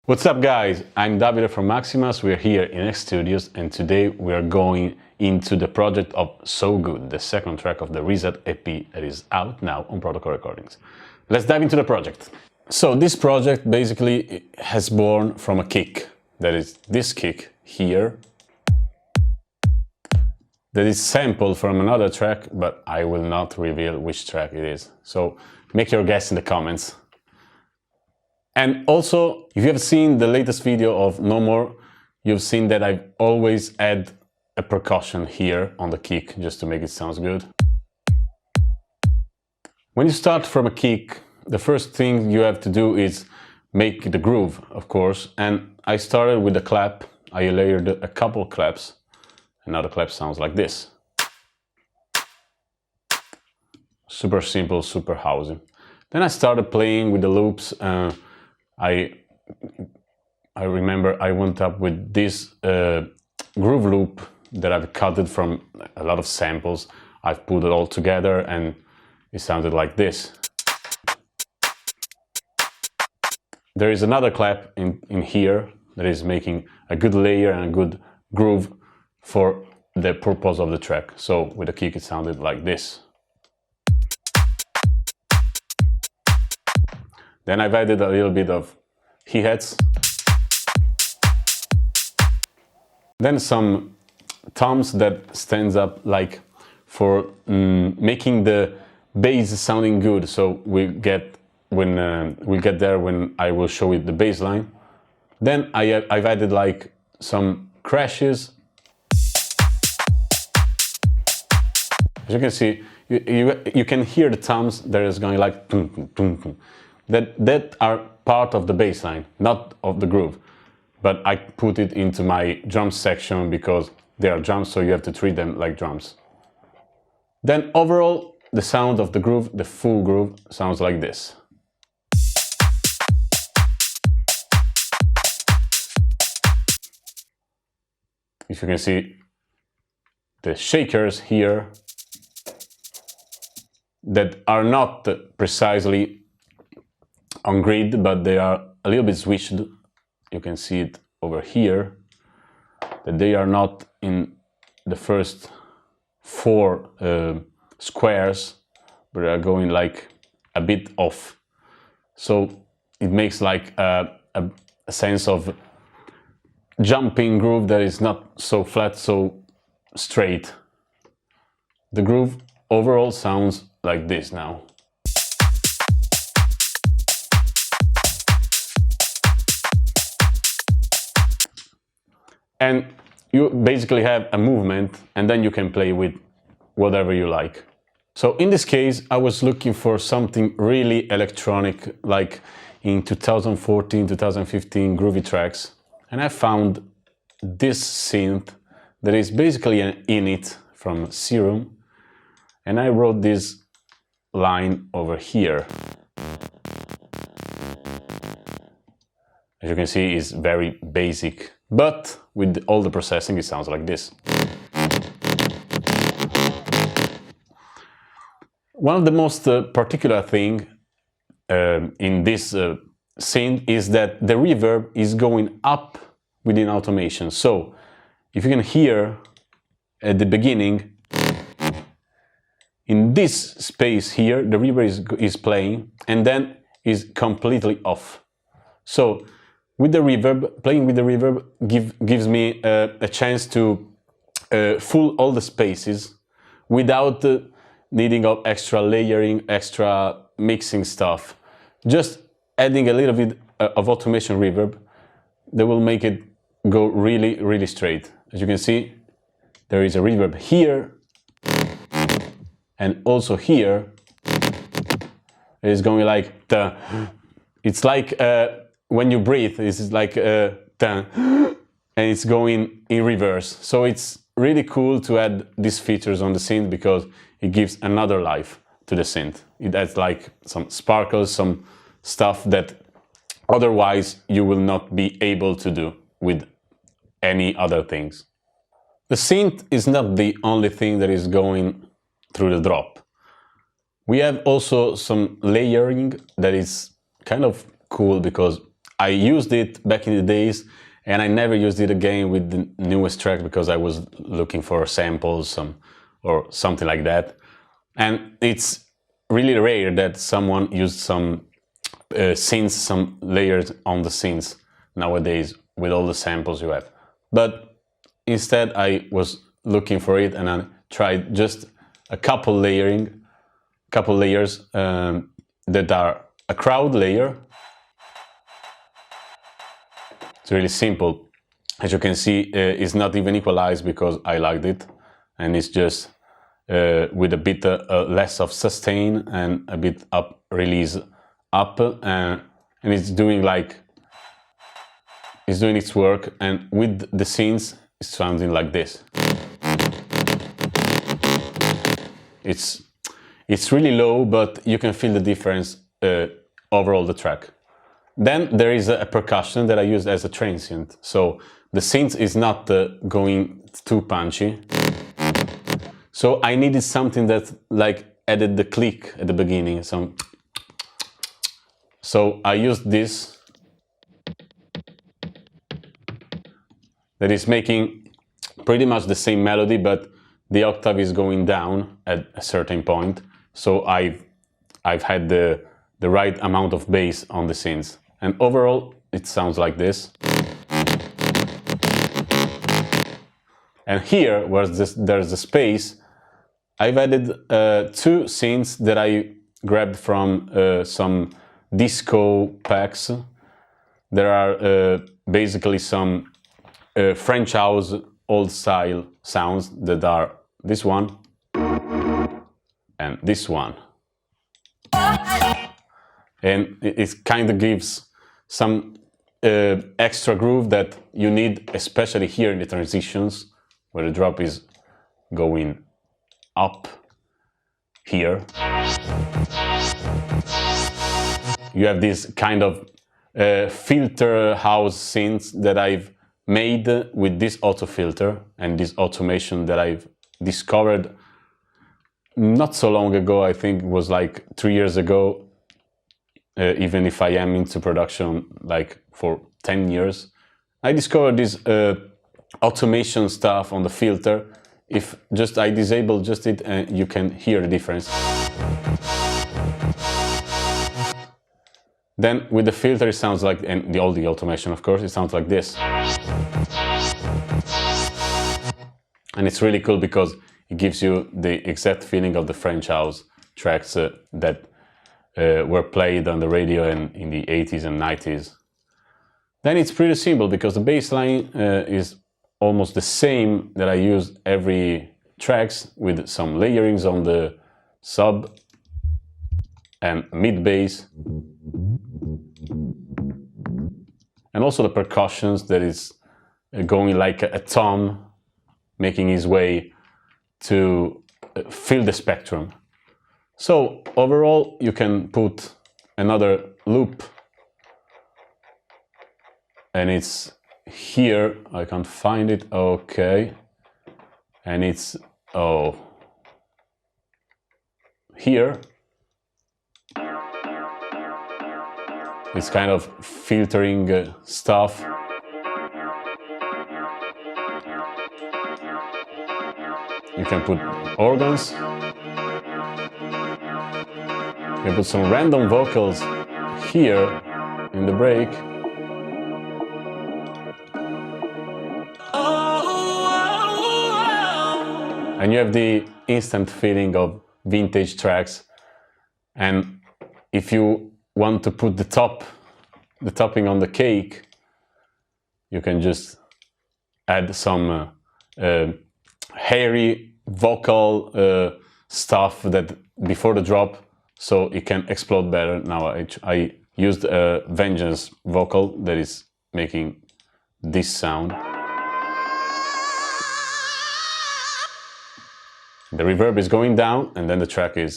What's up guys, I'm Davide from Maximas, we're here in X Studios and today we are going into the project of So Good, the second track of the Reset EP that is out now on Protocol Recordings. Let's dive into the project. So this project basically has born from a kick, that is this kick here, that is sampled from another track, but I will not reveal which track it is. So make your guess in the comments. And also, if you have seen the latest video of No More, you've seen that I always add a percussion here on the kick, just to make it sound good. When you start from a kick, the first thing you have to do is make the groove, of course. And I started with a clap, I layered a couple claps, and now the clap sounds like this. Super simple, super housey. Then I started playing with the loops. I remember I went up with this groove loop that I've cut from a lot of samples. I've put it all together and it sounded like this. There is another clap in here that is making a good layer and a good groove for the purpose of the track. So with the kick it sounded like this. Then I've added a little bit of hi-hats. Then some toms that stands up like for making the bass sounding good. So we get when we'll get there when I will show you the bass line. Then I've added like some crashes. As you can see, you can hear the toms that is going like tum, tum, tum, tum. That are part of the bass line, not of the groove. But I put it into my drum section because they are drums, so you have to treat them like drums. Then overall, the sound of the groove, the full groove, sounds like this. If you can see the shakers here that are not precisely on grid, but they are a little bit switched. You can see it over here, that they are not in the first four squares, but they are going like a bit off. So it makes like a sense of jumping groove that is not so flat, so straight. The groove overall sounds like this now. And you basically have a movement and then you can play with whatever you like. So in this case, I was looking for something really electronic, like in 2014, 2015 groovy tracks. And I found this synth that is basically an init from Serum. And I wrote this line over here. As you can see, it's very basic, but with all the processing, it sounds like this. One of the most particular thing in this synth is that the reverb is going up within automation. So if you can hear at the beginning, in this space here, the reverb is playing and then is completely off. So with the reverb, playing with the reverb gives me a chance to fill all the spaces without needing of extra layering, extra mixing stuff. Just adding a little bit of automation reverb that will make it go really, really straight. As you can see, there is a reverb here and also here. It is going like the, it's like when you breathe, it's like and it's going in reverse. So it's really cool to add these features on the synth because it gives another life to the synth. It adds like some sparkles, some stuff that otherwise you will not be able to do with any other things. The synth is not the only thing that is going through the drop. We have also some layering that is kind of cool because I used it back in the days, and I never used it again with the newest track because I was looking for samples or something like that. And it's really rare that someone used some synths, some layers on the synths nowadays with all the samples you have. But instead I was looking for it, and I tried just a couple layers that are a crowd layer. It's really simple. As you can see, it's not even equalized because I liked it, and it's just with a bit less of sustain and a bit up release up, and it's doing its work. And with the synths, it's sounding like this. It's really low, but you can feel the difference overall the track. Then there is a percussion that I used as a transient. So the synth is not going too punchy. So I needed something that added the click at the beginning. So I used this. That is making pretty much the same melody, but the octave is going down at a certain point. So I've had the right amount of bass on the synths. And overall, it sounds like this. And here, where there's the space, I've added two synths that I grabbed from some disco packs. There are basically some French house old style sounds that are this one and this one. And it kind of gives some extra groove that you need, especially here in the transitions, where the drop is going up here. You have this kind of filter house synths that I've made with this auto filter and this automation that I've discovered not so long ago. I think it was like 3 years ago. Even if I am into production like for 10 years, I discovered this automation stuff on the filter. If just I disable just it, you can hear the difference. Then with the filter it sounds like, and all the automation of course, it sounds like this. And it's really cool because it gives you the exact feeling of the French house tracks that were played on the radio in the 80s and 90s. Then it's pretty simple because the bass line is almost the same that I use every tracks, with some layerings on the sub and mid bass. And also the percussions that is going like a tom, making his way to fill the spectrum. So overall you can put another loop, and it's here, I can't find it, okay, and it's here. It's kind of filtering stuff. You can put organs. You put some random vocals here in the break. And you have the instant feeling of vintage tracks. And if you want to put the topping on the cake, you can just add some hairy vocal stuff that before the drop, so it can explode better. Now I used a Vengeance vocal that is making this sound. The reverb is going down, and then the track is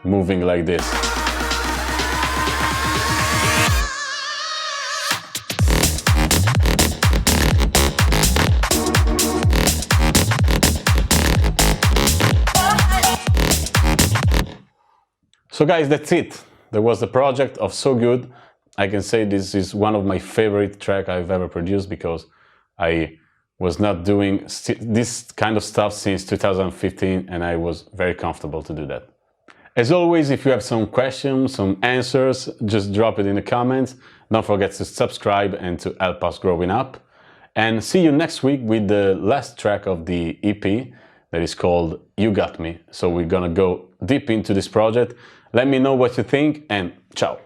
moving like this. So guys, that's it. There was the project of So Good. I can say this is one of my favorite tracks I've ever produced, because I was not doing this kind of stuff since 2015, and I was very comfortable to do that. As always, if you have some questions, some answers, just drop it in the comments. Don't forget to subscribe and to help us growing up. And see you next week with the last track of the EP that is called You Got Me. So we're gonna go deep into this project. Let me know what you think, and ciao!